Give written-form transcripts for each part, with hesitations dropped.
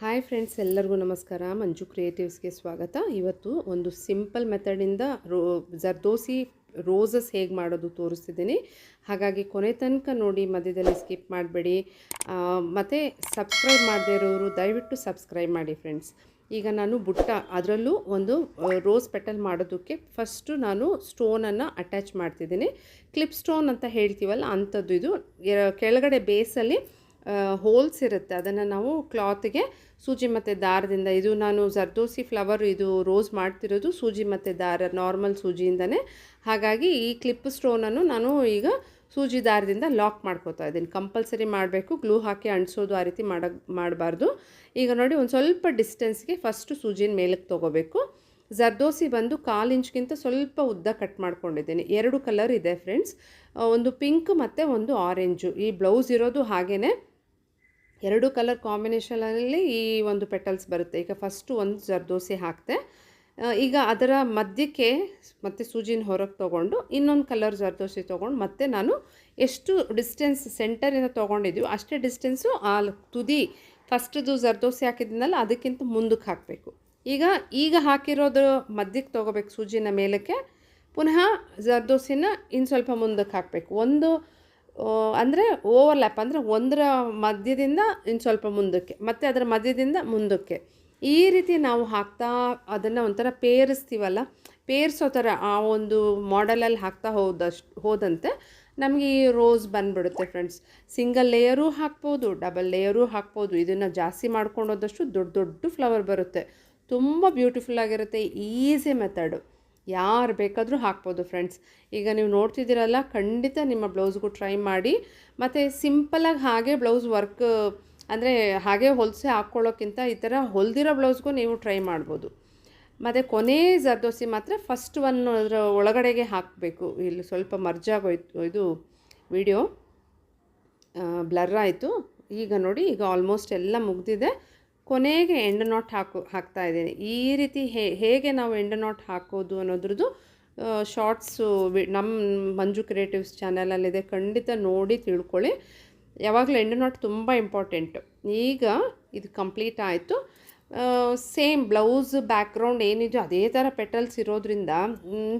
Hi friends, ಎಲ್ಲರಿಗೂ ನಮಸ್ಕಾರ. ಮಂಜು ಕ್ರಿಯೇಟಿವ್ಸ್ಗೆ ಸ್ವಾಗತ. ಇವತ್ತು ಒಂದು ಸಿಂಪಲ್ ಮೆಥಡಿಂದ ಜರ್ದೋಸಿ ರೋಸಸ್ ಹೇಗೆ ಮಾಡೋದು ತೋರಿಸ್ತಿದ್ದೀನಿ. ಹಾಗಾಗಿ ಕೊನೆ ತನಕ ನೋಡಿ, ಮಧ್ಯದಲ್ಲಿ ಸ್ಕಿಪ್ ಮಾಡಬೇಡಿ. ಮತ್ತು ಸಬ್ಸ್ಕ್ರೈಬ್ ಮಾಡದೇ ಇರೋರು ದಯವಿಟ್ಟು ಸಬ್ಸ್ಕ್ರೈಬ್ ಮಾಡಿ ಫ್ರೆಂಡ್ಸ್. ಈಗ ನಾನು ಬುಟ್ಟ, ಅದರಲ್ಲೂ ಒಂದು ರೋಸ್ ಪೆಟಲ್ ಮಾಡೋದಕ್ಕೆ ಫಸ್ಟು ನಾನು ಸ್ಟೋನನ್ನು ಅಟ್ಯಾಚ್ ಮಾಡ್ತಿದ್ದೀನಿ. ಕ್ಲಿಪ್ ಸ್ಟೋನ್ ಅಂತ ಹೇಳ್ತೀವಲ್ಲ ಅಂಥದ್ದು. ಇದು ಕೆಳಗಡೆ ಬೇಸಲ್ಲಿ ಹೋಲ್ಸ್ ಇರುತ್ತೆ, ಅದನ್ನು ನಾವು ಕ್ಲಾತ್ಗೆ ಸೂಜಿ ಮತ್ತು ದಾರದಿಂದ, ಇದು ನಾನು ಜರ್ದೋಸಿ ಫ್ಲವರ್, ಇದು ರೋಸ್ ಮಾಡ್ತಿರೋದು ಸೂಜಿ ಮತ್ತು ದಾರ, ನಾರ್ಮಲ್ ಸೂಜಿಯಿಂದನೇ. ಹಾಗಾಗಿ ಈ ಕ್ಲಿಪ್ ಸ್ಟೋನನ್ನು ನಾನು ಈಗ ಸೂಜಿ ದಾರದಿಂದ ಲಾಕ್ ಮಾಡ್ಕೋತಾ ಇದ್ದೀನಿ. ಕಂಪಲ್ಸರಿ ಮಾಡಬೇಕು, ಗ್ಲೂ ಹಾಕಿ ಅಂಟಿಸೋದು ಆ ರೀತಿ ಮಾಡಬಾರ್ದು. ಈಗ ನೋಡಿ, ಒಂದು ಸ್ವಲ್ಪ ಡಿಸ್ಟೆನ್ಸ್ಗೆ ಫಸ್ಟು ಸೂಜಿನ ಮೇಲಕ್ಕೆ ತೊಗೋಬೇಕು. ಜರ್ದೋಸಿ ಬಂದು 1/4 ಇಂಚ್ಗಿಂತ ಸ್ವಲ್ಪ ಉದ್ದ ಕಟ್ ಮಾಡ್ಕೊಂಡಿದ್ದೀನಿ. 2 ಕಲರ್ ಇದೆ ಫ್ರೆಂಡ್ಸ್, ಒಂದು ಪಿಂಕ್ ಮತ್ತು ಒಂದು ಆರೆಂಜು. ಈ ಬ್ಲೌಸ್ ಇರೋದು ಹಾಗೇ 2 ಕಲರ್ ಕಾಂಬಿನೇಷನಲ್ಲಿ ಈ ಒಂದು ಪೆಟಲ್ಸ್ ಬರುತ್ತೆ. ಈಗ ಫಸ್ಟು ಒಂದು ಜರ್ದೋಸಿ ಹಾಕ್ತೆ. ಈಗ ಅದರ ಮಧ್ಯಕ್ಕೆ ಮತ್ತೆ ಸೂಜಿನ ಹೊರಗೆ ತೊಗೊಂಡು ಇನ್ನೊಂದು ಕಲರ್ ಜರ್ದೋಸಿ ತೊಗೊಂಡು, ಮತ್ತೆ ನಾನು ಎಷ್ಟು ಡಿಸ್ಟೆನ್ಸ್ ಸೆಂಟರಿಂದ ತೊಗೊಂಡಿದ್ದೀವಿ ಅಷ್ಟೇ ಡಿಸ್ಟೆನ್ಸು ಆ ತುದಿ ಫಸ್ಟ್ದು ಜರ್ದೋಸಿ ಹಾಕಿದ್ನಲ್ಲ ಅದಕ್ಕಿಂತ ಮುಂದಕ್ಕೆ ಹಾಕಬೇಕು. ಈಗ ಹಾಕಿರೋದು ಮಧ್ಯಕ್ಕೆ ತೊಗೋಬೇಕು ಸೂಜಿನ ಮೇಲಕ್ಕೆ, ಪುನಃ ಜರ್ದೋಸಿನ ಇನ್ನು ಸ್ವಲ್ಪ ಮುಂದಕ್ಕೆ ಹಾಕಬೇಕು. ಒಂದು ಅಂದರೆ ಓವರ್ಲ್ಯಾಪ್, ಅಂದರೆ ಒಂದರ ಮಧ್ಯದಿಂದ ಇನ್ನು ಸ್ವಲ್ಪ ಮುಂದಕ್ಕೆ, ಮತ್ತು ಅದರ ಮಧ್ಯದಿಂದ ಮುಂದಕ್ಕೆ, ಈ ರೀತಿ ನಾವು ಹಾಕ್ತಾ ಅದನ್ನು ಒಂಥರ ಪೇರಿಸ್ತೀವಲ್ಲ, ಪೇರಿಸೋ ಥರ ಆ ಒಂದು ಮಾಡೆಲಲ್ಲಿ ಹಾಕ್ತಾ ಹೋದಂತೆ ನಮಗೆ ಈ ರೋಸ್ ಬಂದುಬಿಡುತ್ತೆ ಫ್ರೆಂಡ್ಸ್. ಸಿಂಗಲ್ ಲೇಯರೂ ಹಾಕ್ಬೋದು, ಡಬಲ್ ಲೇಯರೂ ಹಾಕ್ಬೋದು. ಇದನ್ನು ಜಾಸ್ತಿ ಮಾಡ್ಕೊಂಡು ಹೋದಷ್ಟು ದೊಡ್ಡ ದೊಡ್ಡ ಫ್ಲವರ್ ಬರುತ್ತೆ, ತುಂಬ ಬ್ಯೂಟಿಫುಲ್ ಆಗಿರುತ್ತೆ. ಈಸಿ ಮೆಥಡು, ಯಾರು ಬೇಕಾದರೂ ಹಾಕ್ಬೋದು ಫ್ರೆಂಡ್ಸ್. ಈಗ ನೀವು ನೋಡ್ತಿದ್ದೀರಲ್ಲ, ಖಂಡಿತ ನಿಮ್ಮ ಬ್ಲೌಸ್ಗೂ ಟ್ರೈ ಮಾಡಿ. ಮತ್ತು ಸಿಂಪಲಾಗಿ ಹಾಗೆ ಬ್ಲೌಸ್ ವರ್ಕ್, ಅಂದರೆ ಹಾಗೆ ಹೊಲಿಸಿ ಹಾಕ್ಕೊಳ್ಳೋಕ್ಕಿಂತ ಈ ಥರ ಹೊಲಿದಿರೋ ಬ್ಲೌಸ್ಗೂ ನೀವು ಟ್ರೈ ಮಾಡ್ಬೋದು. ಮತ್ತು ಕೊನೆ ಜರ್ದೋಸಿ ಮಾತ್ರ ಫಸ್ಟ್ ಅದರ ಒಳಗಡೆಗೆ ಹಾಕಬೇಕು. ಇಲ್ಲಿ ಸ್ವಲ್ಪ ಮರ್ಜ್ ಆಗೋಯ್ತು, ಇದು ವಿಡಿಯೋ ಬ್ಲರ್ ಆಯಿತು. ಈಗ ನೋಡಿ, ಈಗ ಆಲ್ಮೋಸ್ಟ್ ಎಲ್ಲ ಮುಗಿದಿದೆ. ಕೊನೆಗೆ ಎಂಡ್ ನಾಟ್ ಹಾಕ್ತಾ ಇದ್ದೀನಿ. ಈ ರೀತಿ ಹೇಗೆ ನಾವು ಎಂಡ್ ನಾಟ್ ಹಾಕೋದು ಅನ್ನೋದ್ರದ್ದು ಶಾರ್ಟ್ಸು ನಮ್ಮ ಮಂಜು ಕ್ರಿಯೇಟಿವ್ಸ್ ಚಾನಲಲ್ಲಿದೆ, ಖಂಡಿತ ನೋಡಿ ತಿಳ್ಕೊಳ್ಳಿ. ಯಾವಾಗಲೂ ಎಂಡ್ ನಾಟ್ ತುಂಬ ಇಂಪಾರ್ಟೆಂಟು. ಈಗ ಇದು ಕಂಪ್ಲೀಟ್ ಆಯಿತು. ಸೇಮ್ ಬ್ಲೌಸ್ ಬ್ಯಾಕ್ಗ್ರೌಂಡ್ ಏನಿದೆಯೋ ಅದೇ ಥರ ಪೆಟಲ್ಸ್ ಇರೋದ್ರಿಂದ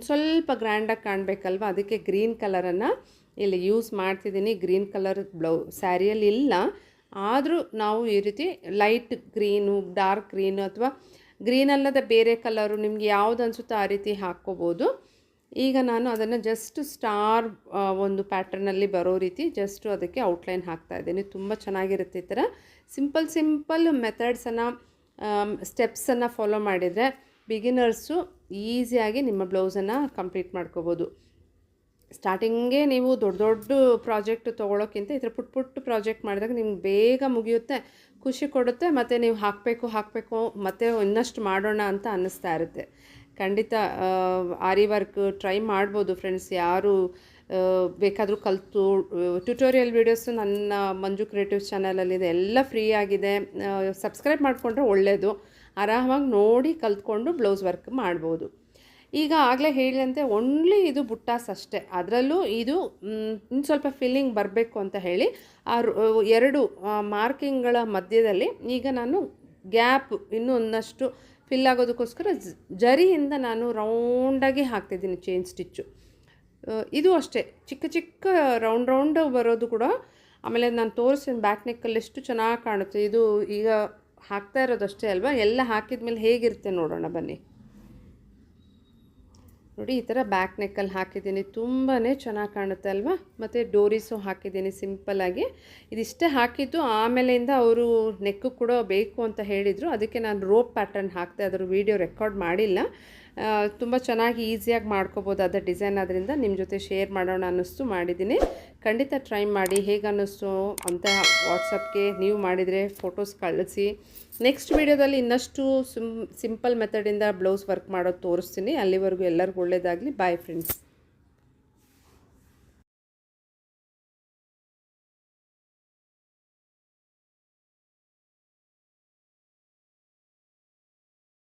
ಸ್ವಲ್ಪ ಗ್ರ್ಯಾಂಡಾಗಿ ಕಾಣಬೇಕಲ್ವ, ಅದಕ್ಕೆ ಗ್ರೀನ್ ಕಲರನ್ನು ಇಲ್ಲಿ ಯೂಸ್ ಮಾಡ್ತಿದ್ದೀನಿ. ಗ್ರೀನ್ ಕಲರ್ ಸ್ಯಾರಿಯಲ್ಲಿ ಇಲ್ಲ, ಆದರೂ ನಾವು ಈ ರೀತಿ ಲೈಟ್ ಗ್ರೀನು, ಡಾರ್ಕ್ ಗ್ರೀನು, ಅಥವಾ ಗ್ರೀನ್ ಅಲ್ಲದ ಬೇರೆ ಕಲರು ನಿಮಗೆ ಯಾವುದು ಅನಿಸುತ್ತೋ ಆ ರೀತಿ ಹಾಕ್ಕೋಬೋದು. ಈಗ ನಾನು ಅದನ್ನು ಜಸ್ಟ್ ಸ್ಟಾರ್ ಒಂದು ಪ್ಯಾಟ್ರನಲ್ಲಿ ಬರೋ ರೀತಿ ಜಸ್ಟು ಅದಕ್ಕೆ ಔಟ್ಲೈನ್ ಹಾಕ್ತಾಯಿದ್ದೀನಿ. ತುಂಬ ಚೆನ್ನಾಗಿರುತ್ತೆ. ಈ ಥರ ಸಿಂಪಲ್ ಮೆಥಡ್ಸನ್ನು, ಸ್ಟೆಪ್ಸನ್ನು ಫಾಲೋ ಮಾಡಿದರೆ ಬಿಗಿನರ್ಸು ಈಸಿಯಾಗಿ ನಿಮ್ಮ ಬ್ಲೌಸನ್ನು ಕಂಪ್ಲೀಟ್ ಮಾಡ್ಕೋಬೋದು. ಸ್ಟಾರ್ಟಿಂಗೇ ನೀವು ದೊಡ್ಡ ಪ್ರಾಜೆಕ್ಟ್ ತೊಗೊಳೋಕ್ಕಿಂತ ಈ ಥರ ಪುಟ್ಟ ಪ್ರಾಜೆಕ್ಟ್ ಮಾಡಿದಾಗ ನಿಮ್ಗೆ ಬೇಗ ಮುಗಿಯುತ್ತೆ, ಖುಷಿ ಕೊಡುತ್ತೆ, ಮತ್ತು ನೀವು ಹಾಕಬೇಕು ಮತ್ತು ಇನ್ನಷ್ಟು ಮಾಡೋಣ ಅಂತ ಅನ್ನಿಸ್ತಾ ಇರುತ್ತೆ. ಖಂಡಿತ ಆರಿ ವರ್ಕ್ ಟ್ರೈ ಮಾಡ್ಬೋದು ಫ್ರೆಂಡ್ಸ್. ಯಾರು ಬೇಕಾದರೂ ಕಲಿತು, ಟ್ಯುಟೋರಿಯಲ್ ವೀಡಿಯೋಸು ನನ್ನ ಮಂಜು ಕ್ರಿಯೇಟಿವ್ಸ್ ಚಾನಲಲ್ಲಿದೆ, ಎಲ್ಲ ಫ್ರೀ ಆಗಿದೆ. ಸಬ್ಸ್ಕ್ರೈಬ್ ಮಾಡಿಕೊಂಡ್ರೆ ಒಳ್ಳೆಯದು. ಆರಾಮಾಗಿ ನೋಡಿ ಕಲ್ತ್ಕೊಂಡು ಬ್ಲೌಸ್ ವರ್ಕ್ ಮಾಡ್ಬೋದು. ಈಗ ಆಗಲೇ ಹೇಳಿದಂತೆ ಓನ್ಲಿ ಇದು ಬುಟ್ಟಾಸ್ ಅಷ್ಟೇ, ಅದರಲ್ಲೂ ಇದು ಇನ್ನು ಸ್ವಲ್ಪ ಫಿಲ್ಲಿಂಗ್ ಬರಬೇಕು ಅಂತ ಹೇಳಿ ಆ 2 ಮಾರ್ಕಿಂಗ್ಗಳ ಮಧ್ಯದಲ್ಲಿ ಈಗ ನಾನು ಗ್ಯಾಪ್ ಇನ್ನೂ ಒಂದಷ್ಟು ಫಿಲ್ ಆಗೋದಕ್ಕೋಸ್ಕರ ಜರಿಯಿಂದ ನಾನು ರೌಂಡಾಗಿ ಹಾಕ್ತಿದ್ದೀನಿ ಚೈನ್ ಸ್ಟಿಚ್ಚು. ಇದು ಅಷ್ಟೇ ಚಿಕ್ಕ ರೌಂಡ್ ಬರೋದು ಕೂಡ. ಆಮೇಲೆ ನಾನು ತೋರಿಸ್ತೀನಿ ಬ್ಯಾಕ್ ನೆಕ್ಕಲ್ಲಿ ಎಷ್ಟು ಚೆನ್ನಾಗಿ ಕಾಣುತ್ತೆ. ಇದು ಈಗ ಹಾಕ್ತಾ ಇರೋದಷ್ಟೇ ಅಲ್ವಾ, ಎಲ್ಲ ಹಾಕಿದ ಮೇಲೆ ಹೇಗಿರುತ್ತೆ ನೋಡೋಣ ಬನ್ನಿ. ನೋಡಿ, ಈ ಥರ ಬ್ಯಾಕ್ ನೆಕ್ಕಲ್ಲಿ ಹಾಕಿದ್ದೀನಿ, ತುಂಬಾ ಚೆನ್ನಾಗಿ ಕಾಣುತ್ತೆ ಅಲ್ವಾ. ಮತ್ತು ಡೋರೀಸು ಹಾಕಿದ್ದೀನಿ ಸಿಂಪಲ್ಲಾಗಿ. ಇದಿಷ್ಟೇ ಹಾಕಿದ್ದು. ಆಮೇಲೆಯಿಂದ ಅವರು ನೆಕ್ಕು ಕೂಡ ಬೇಕು ಅಂತ ಹೇಳಿದರು, ಅದಕ್ಕೆ ನಾನು ರೋಪ್ ಪ್ಯಾಟರ್ನ್ ಹಾಕ್ತೆ. ಅದರ ವೀಡಿಯೋ ರೆಕಾರ್ಡ್ ಮಾಡಿಲ್ಲ. ತುಂಬ ಚೆನ್ನಾಗಿ ಈಸಿಯಾಗಿ ಮಾಡ್ಕೋಬೋದು ಅದರ ಡಿಸೈನ್. ಅದರಿಂದ ನಿಮ್ಮ ಜೊತೆ ಶೇರ್ ಮಾಡೋಣ ಅನ್ನಿಸ್ತು, ಮಾಡಿದ್ದೀನಿ. ಖಂಡಿತ ಟ್ರೈ ಮಾಡಿ, ಹೇಗೆ ಅನ್ನಿಸ್ತು ಅಂತ ವಾಟ್ಸಪ್ಗೆ ನೀವು ಮಾಡಿದರೆ ಫೋಟೋಸ್ ಕಳಿಸಿ. ನೆಕ್ಸ್ಟ್ ವೀಡಿಯೋದಲ್ಲಿ ಇನ್ನಷ್ಟು ಸಿಂಪಲ್ ಮೆಥಡಿಂದ ಬ್ಲೌಸ್ ವರ್ಕ್ ಮಾಡೋದು ತೋರಿಸ್ತೀನಿ. ಅಲ್ಲಿವರೆಗೂ ಎಲ್ಲರಿಗೂ ಒಳ್ಳೆಯದಾಗಲಿ. Bye friends.